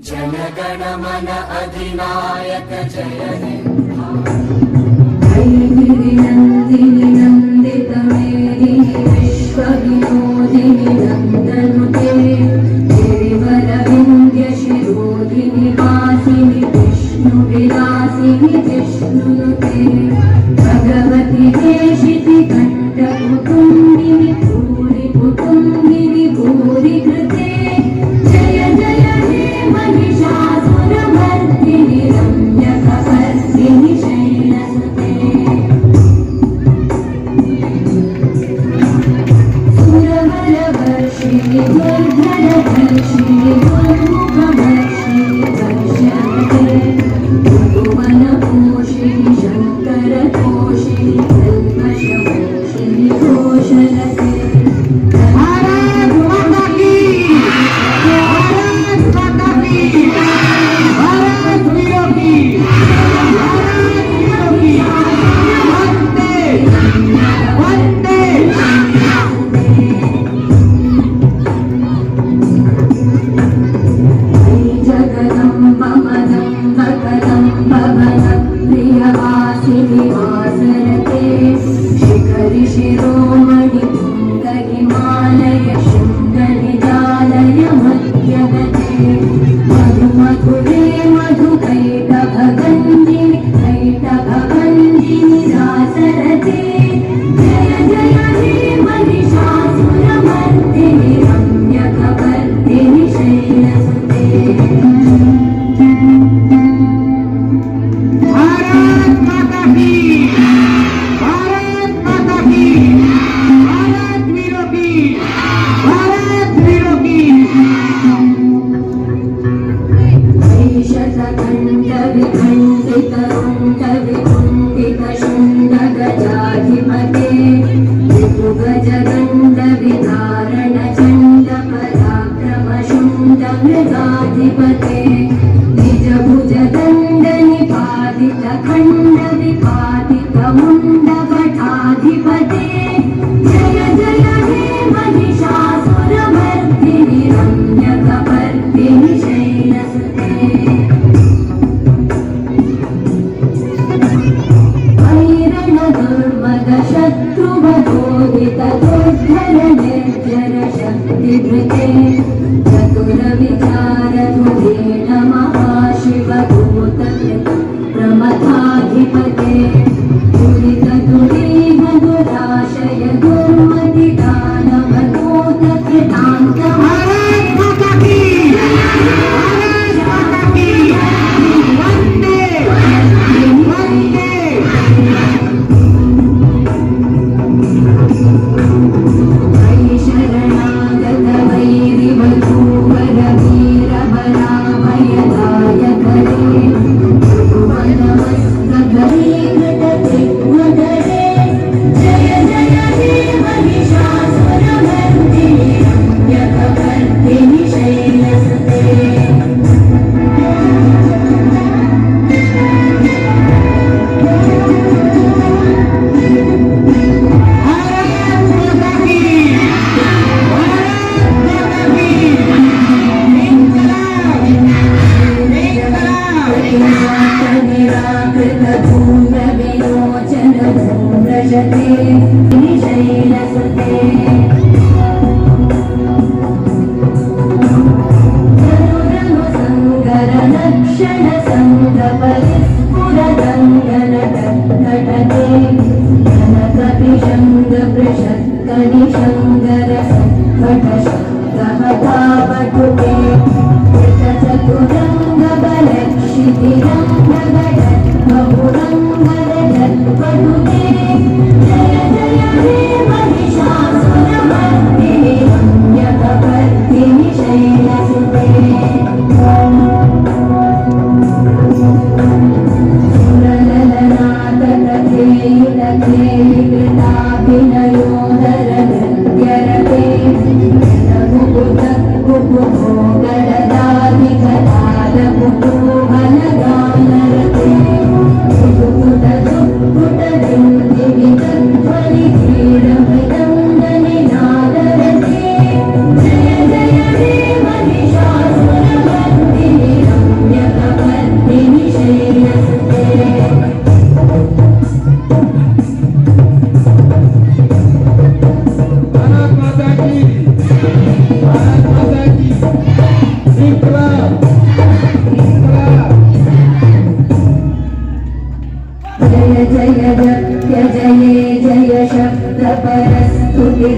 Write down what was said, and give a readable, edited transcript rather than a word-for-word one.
जनगणमन अधिनायक जय हे नन्दिनि नन्दितमेदिनि विश्वविनोदिनि नन्दनुते गिरिवरविन्द्यशिरोधिनि वासिनि विष्णुविलासिनि विष्णुनुते भगवति देशिति कण्ठकुटुम्बिनि भूरि कुटुम्बिनि भूरि कृते जय जय हे महिषासुरमर्दिनि रम्यकपर्दिनि शैलसुते सुरवरवर्षिणि दुर्धरधर्षिणि दुर्मुखवर्षिणि वर्षन्ते कुकुमलपोषिणि शङ्करतोषिणि कल्मषमोषिणि घोषलते शिखरि शिरोमणि हिमालय शृङ्गनिजालय मध्यगते मधु मधुरे मधुकैटभगन्दिनि कैटभगन्दिनि रासरते जय जय हे महिषासुरमर्दिनि रम्यकपर्दिनि शैलसुते गजाधिपते ऋतुगजगण्ड विधारण चण्ड पराक्रम शुण्ड मृगाधिपते निजभुजदण्ड निपातित खण्ड विपातित मुण्ड भटाधिपते जय जय हे महिषासुरमर्दिनि रम्यकपर्दिनि शैलसुते शत्रुवधोदित दुर्धर निर्जर शक्तिभृते चतुरविचार धुरेण महाशिवभूत प्रमथाधिपते दुरित दुरीह दुराशय दुर्मति दानवदूत कृतान्त इनकलाब जय जय जय जय जय शब्द परस्तुति